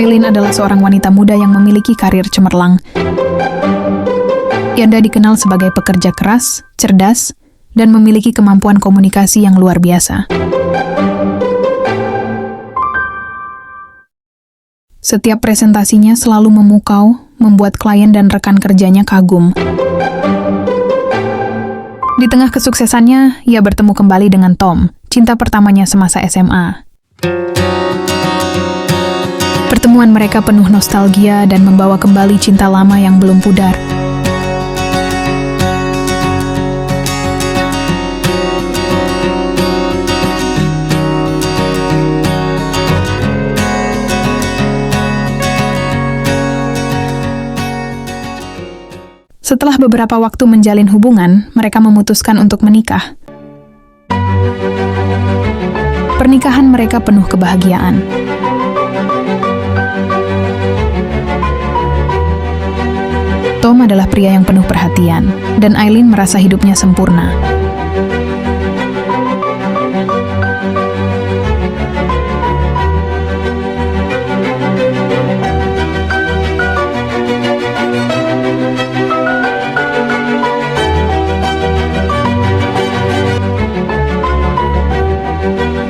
Aileen adalah seorang wanita muda yang memiliki karir cemerlang. Ia dikenal sebagai pekerja keras, cerdas, dan memiliki kemampuan komunikasi yang luar biasa. Setiap presentasinya selalu memukau, membuat klien dan rekan kerjanya kagum. Di tengah kesuksesannya, ia bertemu kembali dengan Tom, cinta pertamanya semasa SMA. Pertemuan mereka penuh nostalgia dan membawa kembali cinta lama yang belum pudar. Setelah beberapa waktu menjalin hubungan, mereka memutuskan untuk menikah. Pernikahan mereka penuh kebahagiaan. Tom adalah pria yang penuh perhatian, dan Aileen merasa hidupnya sempurna.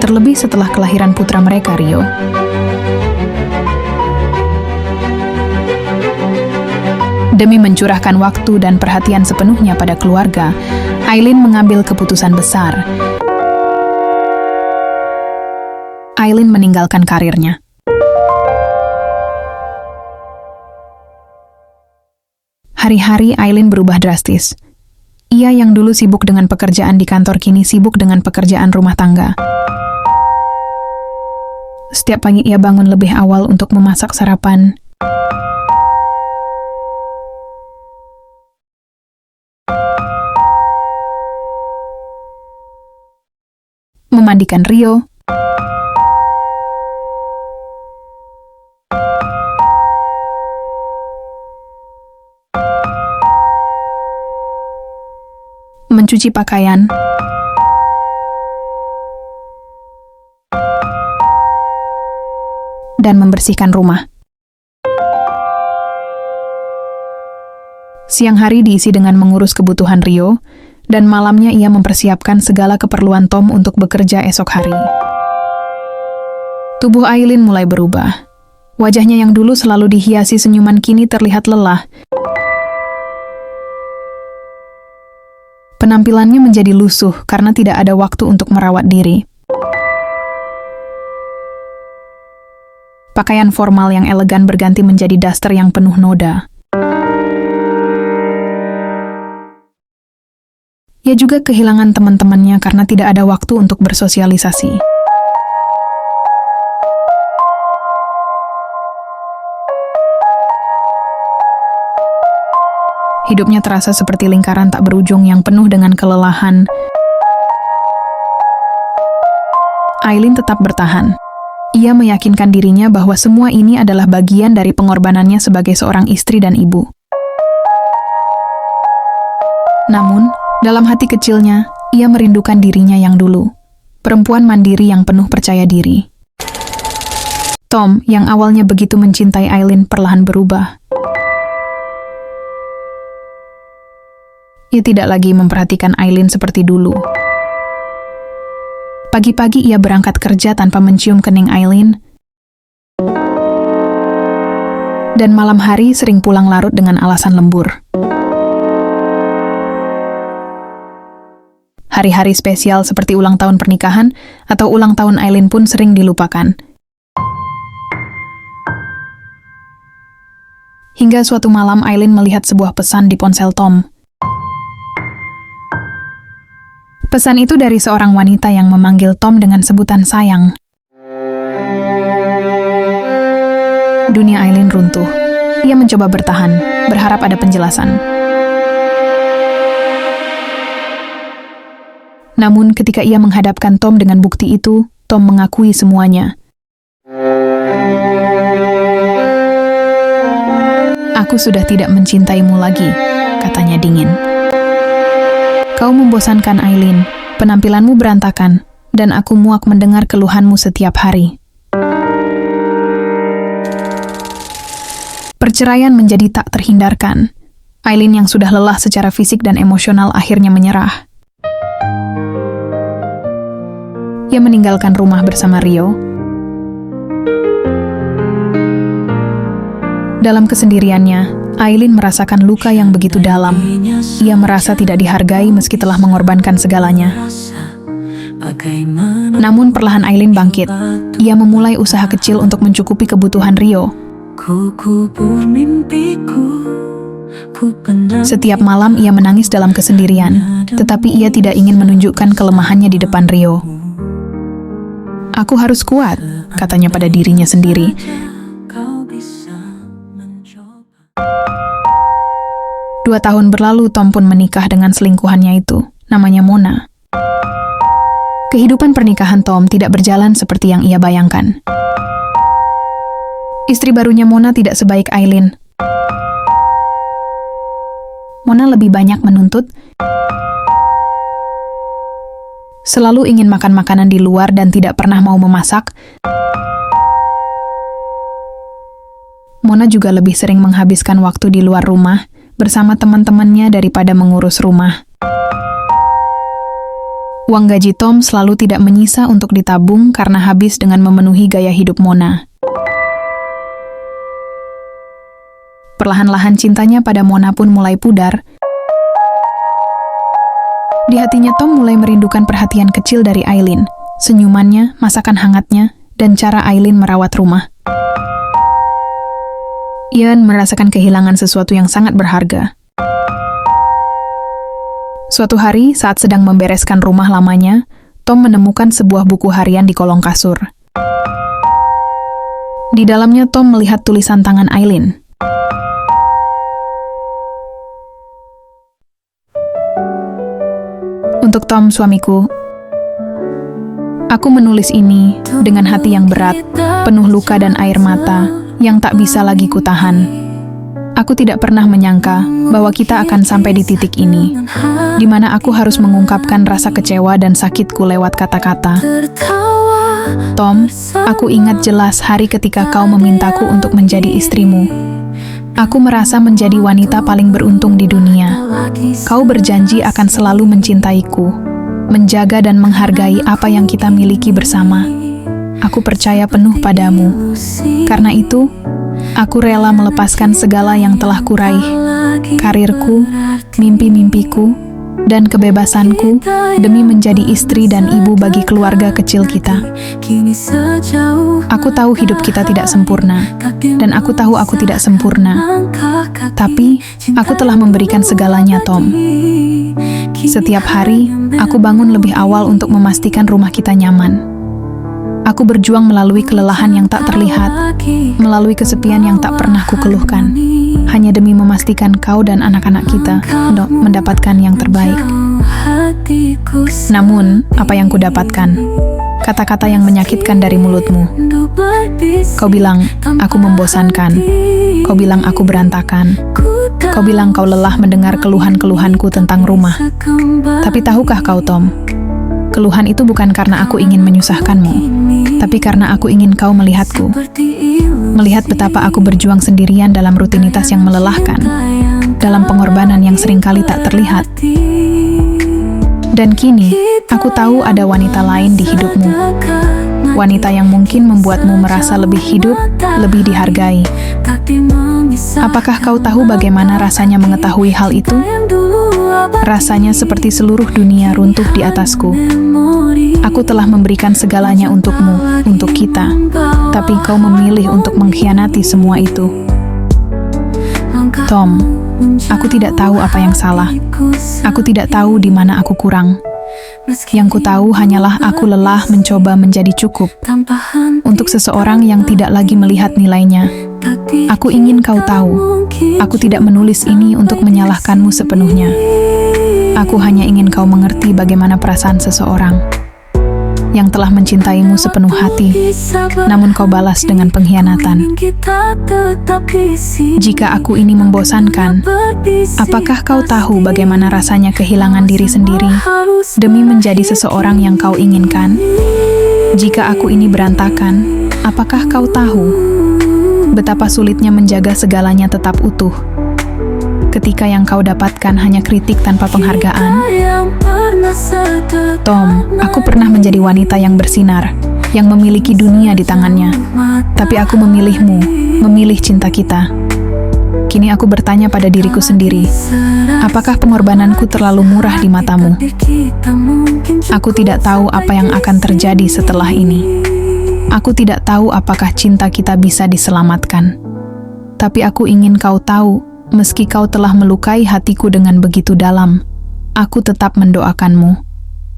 Terlebih setelah kelahiran putra mereka, Rio. Demi mencurahkan waktu dan perhatian sepenuhnya pada keluarga, Aileen mengambil keputusan besar. Aileen meninggalkan karirnya. Hari-hari Aileen berubah drastis. Ia yang dulu sibuk dengan pekerjaan di kantor kini sibuk dengan pekerjaan rumah tangga. Setiap pagi ia bangun lebih awal untuk memasak sarapan. Memandikan Rio. Mencuci pakaian. Dan membersihkan rumah. Siang hari diisi dengan mengurus kebutuhan Rio, dan malamnya ia mempersiapkan segala keperluan Tom untuk bekerja esok hari. Tubuh Aileen mulai berubah. Wajahnya yang dulu selalu dihiasi senyuman kini terlihat lelah. Penampilannya menjadi lusuh karena tidak ada waktu untuk merawat diri. Pakaian formal yang elegan berganti menjadi daster yang penuh noda. Ia juga kehilangan teman-temannya karena tidak ada waktu untuk bersosialisasi. Hidupnya terasa seperti lingkaran tak berujung yang penuh dengan kelelahan. Aileen tetap bertahan. Ia meyakinkan dirinya bahwa semua ini adalah bagian dari pengorbanannya sebagai seorang istri dan ibu. Namun, dalam hati kecilnya, ia merindukan dirinya yang dulu. Perempuan mandiri yang penuh percaya diri. Tom, yang awalnya begitu mencintai Aileen, perlahan berubah. Ia tidak lagi memperhatikan Aileen seperti dulu. Pagi-pagi ia berangkat kerja tanpa mencium kening Aileen. Dan malam hari sering pulang larut dengan alasan lembur. Hari-hari spesial seperti ulang tahun pernikahan atau ulang tahun Aileen pun sering dilupakan. Hingga suatu malam Aileen melihat sebuah pesan di ponsel Tom. Pesan itu dari seorang wanita yang memanggil Tom dengan sebutan sayang. Dunia Aileen runtuh. Ia mencoba bertahan, berharap ada penjelasan. Namun ketika ia menghadapkan Tom dengan bukti itu, Tom mengakui semuanya. "Aku sudah tidak mencintaimu lagi," katanya dingin. "Kau membosankan Aileen, penampilanmu berantakan, dan aku muak mendengar keluhanmu setiap hari." Perceraian menjadi tak terhindarkan. Aileen yang sudah lelah secara fisik dan emosional akhirnya menyerah. Ia meninggalkan rumah bersama Rio. Dalam kesendiriannya, Aileen merasakan luka yang begitu dalam. Ia merasa tidak dihargai meski telah mengorbankan segalanya. Namun perlahan Aileen bangkit. Ia memulai usaha kecil untuk mencukupi kebutuhan Rio. Setiap malam ia menangis dalam kesendirian, tetapi ia tidak ingin menunjukkan kelemahannya di depan Rio. "Aku harus kuat," katanya pada dirinya sendiri. 2 tahun berlalu, Tom pun menikah dengan selingkuhannya itu, namanya Mona. Kehidupan pernikahan Tom tidak berjalan seperti yang ia bayangkan. Istri barunya Mona tidak sebaik Aileen. Mona lebih banyak menuntut, selalu ingin makan makanan di luar dan tidak pernah mau memasak. Mona juga lebih sering menghabiskan waktu di luar rumah bersama teman-temannya daripada mengurus rumah. Uang gaji Tom selalu tidak menyisa untuk ditabung karena habis dengan memenuhi gaya hidup Mona. Perlahan-lahan cintanya pada Mona pun mulai pudar. Di hatinya Tom mulai merindukan perhatian kecil dari Aileen, senyumannya, masakan hangatnya, dan cara Aileen merawat rumah. Ia merasakan kehilangan sesuatu yang sangat berharga. Suatu hari, saat sedang membereskan rumah lamanya, Tom menemukan sebuah buku harian di kolong kasur. Di dalamnya Tom melihat tulisan tangan Aileen. "Untuk Tom, suamiku, aku menulis ini dengan hati yang berat, penuh luka dan air mata yang tak bisa lagi kutahan. Aku tidak pernah menyangka bahwa kita akan sampai di titik ini, di mana aku harus mengungkapkan rasa kecewa dan sakitku lewat kata-kata. Tom, aku ingat jelas hari ketika kau memintaku untuk menjadi istrimu. Aku merasa menjadi wanita paling beruntung di dunia. Kau berjanji akan selalu mencintaiku, menjaga dan menghargai apa yang kita miliki bersama. Aku percaya penuh padamu. Karena itu, aku rela melepaskan segala yang telah kuraih, karirku, mimpi-mimpiku, dan kebebasanku demi menjadi istri dan ibu bagi keluarga kecil kita. Aku tahu hidup kita tidak sempurna, dan aku tahu aku tidak sempurna. Tapi, aku telah memberikan segalanya, Tom. Setiap hari, aku bangun lebih awal untuk memastikan rumah kita nyaman. Aku berjuang melalui kelelahan yang tak terlihat, melalui kesepian yang tak pernah kukeluhkan, hanya demi memastikan kau dan anak-anak kita mendapatkan yang terbaik. Namun, apa yang kudapatkan? Kata-kata yang menyakitkan dari mulutmu. Kau bilang, aku membosankan. Kau bilang aku berantakan. Kau bilang kau lelah mendengar keluhan-keluhanku tentang rumah. Tapi tahukah kau, Tom? Keluhan itu bukan karena aku ingin menyusahkanmu, tapi karena aku ingin kau melihatku. Melihat betapa aku berjuang sendirian dalam rutinitas yang melelahkan, dalam pengorbanan yang seringkali tak terlihat. Dan kini, aku tahu ada wanita lain di hidupmu. Wanita yang mungkin membuatmu merasa lebih hidup, lebih dihargai. Apakah kau tahu bagaimana rasanya mengetahui hal itu? Rasanya seperti seluruh dunia runtuh di atasku. Aku telah memberikan segalanya untukmu, untuk kita. Tapi kau memilih untuk mengkhianati semua itu. Tom, aku tidak tahu apa yang salah. Aku tidak tahu di mana aku kurang. Yang ku tahu hanyalah aku lelah mencoba menjadi cukup untuk seseorang yang tidak lagi melihat nilainya. Aku ingin kau tahu, aku tidak menulis ini untuk menyalahkanmu sepenuhnya. Aku hanya ingin kau mengerti bagaimana perasaan seseorang yang telah mencintaimu sepenuh hati, namun kau balas dengan pengkhianatan. Jika aku ini membosankan, apakah kau tahu bagaimana rasanya kehilangan diri sendiri demi menjadi seseorang yang kau inginkan? Jika aku ini berantakan, apakah kau tahu betapa sulitnya menjaga segalanya tetap utuh. Ketika yang kau dapatkan hanya kritik tanpa penghargaan. Tom, aku pernah menjadi wanita yang bersinar, yang memiliki dunia di tangannya. Tapi aku memilihmu, memilih cinta kita. Kini aku bertanya pada diriku sendiri, apakah pengorbananku terlalu murah di matamu? Aku tidak tahu apa yang akan terjadi setelah ini. Aku tidak tahu apakah cinta kita bisa diselamatkan. Tapi aku ingin kau tahu, meski kau telah melukai hatiku dengan begitu dalam, aku tetap mendoakanmu.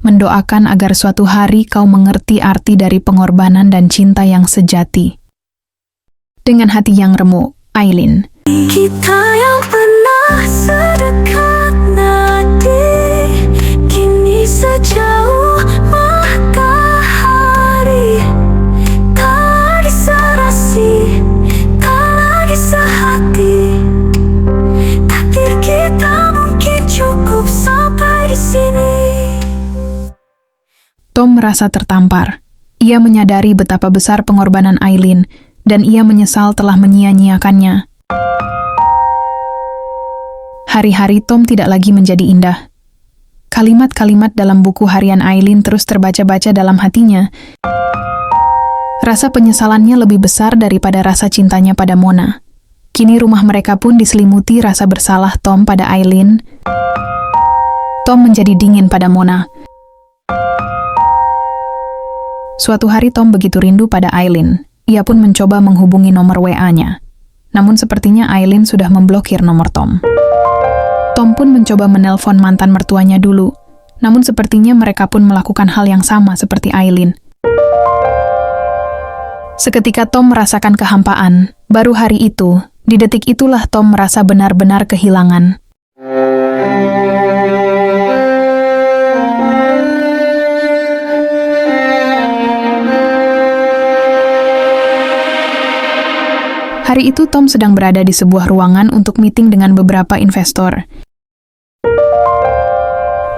Mendoakan agar suatu hari kau mengerti arti dari pengorbanan dan cinta yang sejati. Dengan hati yang remuk, Aileen. Kita yang pernah sedekat nadi, kini sejauh matahari. Tak lagi serasi, tak lagi sehati. Takdir kita mungkin cukup sampai di sini. Tom merasa tertampar. Ia menyadari betapa besar pengorbanan Aileen, dan ia menyesal telah menyia-nyiakannya. Hari-hari Tom tidak lagi menjadi indah. Kalimat-kalimat dalam buku harian Aileen terus terbaca-baca dalam hatinya. Rasa penyesalannya lebih besar daripada rasa cintanya pada Mona. Kini rumah mereka pun diselimuti rasa bersalah Tom pada Aileen. Tom menjadi dingin pada Mona. Suatu hari Tom begitu rindu pada Aileen. Ia pun mencoba menghubungi nomor WA-nya. Namun sepertinya Aileen sudah memblokir nomor Tom. Tom pun mencoba menelpon mantan mertuanya dulu. Namun sepertinya mereka pun melakukan hal yang sama seperti Aileen. Seketika Tom merasakan kehampaan. Baru hari itu, di detik itulah Tom merasa benar-benar kehilangan. Hari itu Tom sedang berada di sebuah ruangan untuk meeting dengan beberapa investor.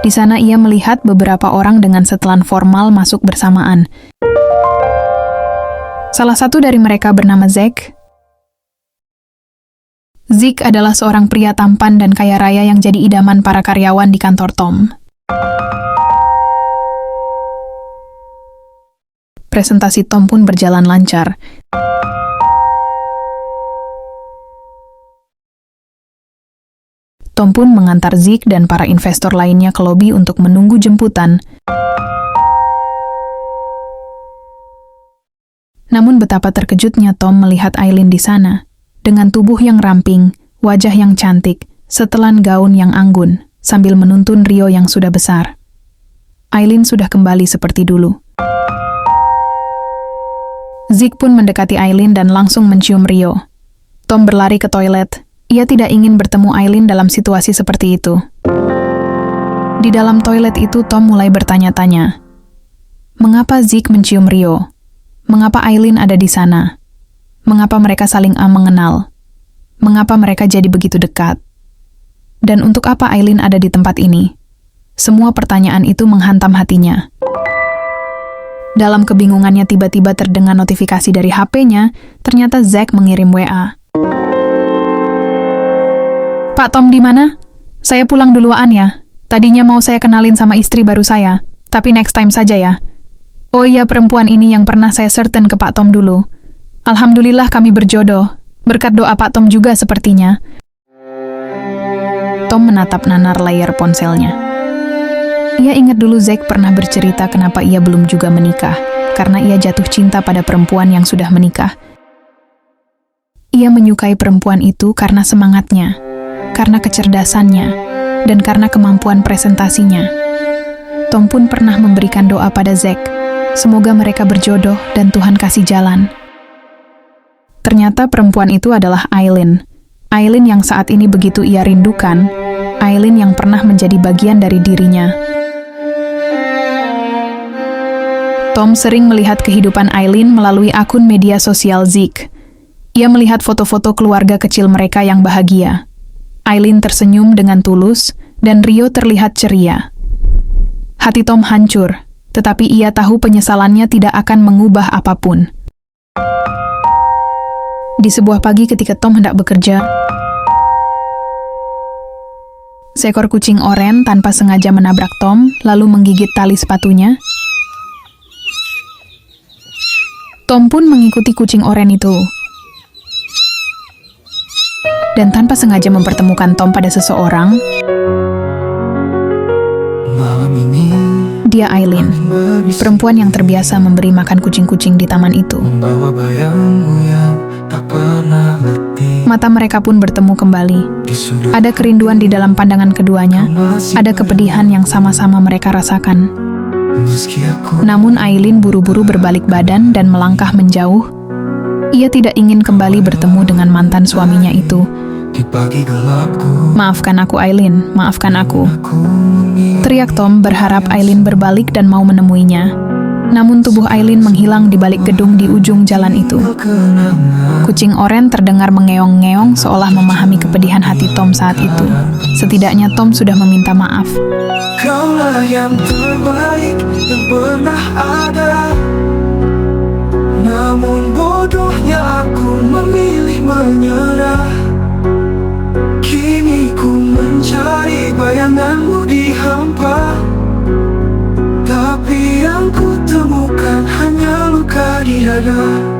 Di sana ia melihat beberapa orang dengan setelan formal masuk bersamaan. Salah satu dari mereka bernama Zack. Zack adalah seorang pria tampan dan kaya raya yang jadi idaman para karyawan di kantor Tom. Presentasi Tom pun berjalan lancar. Tom pun mengantar Zack dan para investor lainnya ke lobi untuk menunggu jemputan. Namun betapa terkejutnya Tom melihat Aileen di sana, dengan tubuh yang ramping, wajah yang cantik, setelan gaun yang anggun, sambil menuntun Rio yang sudah besar. Aileen sudah kembali seperti dulu. Zack pun mendekati Aileen dan langsung mencium Rio. Tom berlari ke toilet. Ia tidak ingin bertemu Aileen dalam situasi seperti itu. Di dalam toilet itu Tom mulai bertanya-tanya. Mengapa Zack mencium Rio? Mengapa Aileen ada di sana? Mengapa mereka saling mengenal? Mengapa mereka jadi begitu dekat? Dan untuk apa Aileen ada di tempat ini? Semua pertanyaan itu menghantam hatinya. Dalam kebingungannya tiba-tiba terdengar notifikasi dari HP-nya, ternyata Zack mengirim WA. Pak Tom di mana? Saya pulang duluan ya. Tadinya mau saya kenalin sama istri baru saya, tapi next time saja ya. Oh iya, perempuan ini yang pernah saya certain ke Pak Tom dulu. Alhamdulillah kami berjodoh. Berkat doa Pak Tom juga sepertinya. Tom menatap nanar layar ponselnya. Ia ingat dulu Zack pernah bercerita kenapa ia belum juga menikah, karena ia jatuh cinta pada perempuan yang sudah menikah. Ia menyukai perempuan itu karena semangatnya, karena kecerdasannya, dan karena kemampuan presentasinya. Tom pun pernah memberikan doa pada Zack, semoga mereka berjodoh dan Tuhan kasih jalan. Ternyata perempuan itu adalah Aileen. Aileen yang saat ini begitu ia rindukan, Aileen yang pernah menjadi bagian dari dirinya. Tom sering melihat kehidupan Aileen melalui akun media sosial Zack. Ia melihat foto-foto keluarga kecil mereka yang bahagia. Aileen tersenyum dengan tulus, dan Rio terlihat ceria. Hati Tom hancur, tetapi ia tahu penyesalannya tidak akan mengubah apapun. Di sebuah pagi ketika Tom hendak bekerja, seekor kucing oren tanpa sengaja menabrak Tom, lalu menggigit tali sepatunya. Tom pun mengikuti kucing oren itu. Dan tanpa sengaja mempertemukan Tom pada seseorang, malam ini dia Aileen, perempuan yang terbiasa memberi makan kucing-kucing di taman itu. membawa bayangmu yang tak pernah letih Mata mereka pun bertemu kembali. di sudut Ada kerinduan di dalam pandangan keduanya, masih ada kepedihan yang sama-sama mereka rasakan. meski aku Namun Aileen buru-buru berbalik badan dan melangkah menjauh. Ia tidak ingin kembali bertemu dengan mantan suaminya itu. di pagi gelapku Maafkan aku Aileen, maafkan aku. aku ingin Teriak Tom berharap Aileen berbalik dan mau menemuinya. Namun tubuh Aileen menghilang di balik gedung di ujung jalan itu. kenangan Kucing oren terdengar mengeong-ngeong seolah memahami kepedihan hati Tom saat itu. Setidaknya Tom sudah meminta maaf. kaulah yang terbaik yang pernah ada. Namun bodohnya aku memilih menyerah. Kini ku mencari bayanganmu di hampa, tapi yang ku temukan hanya luka di dada.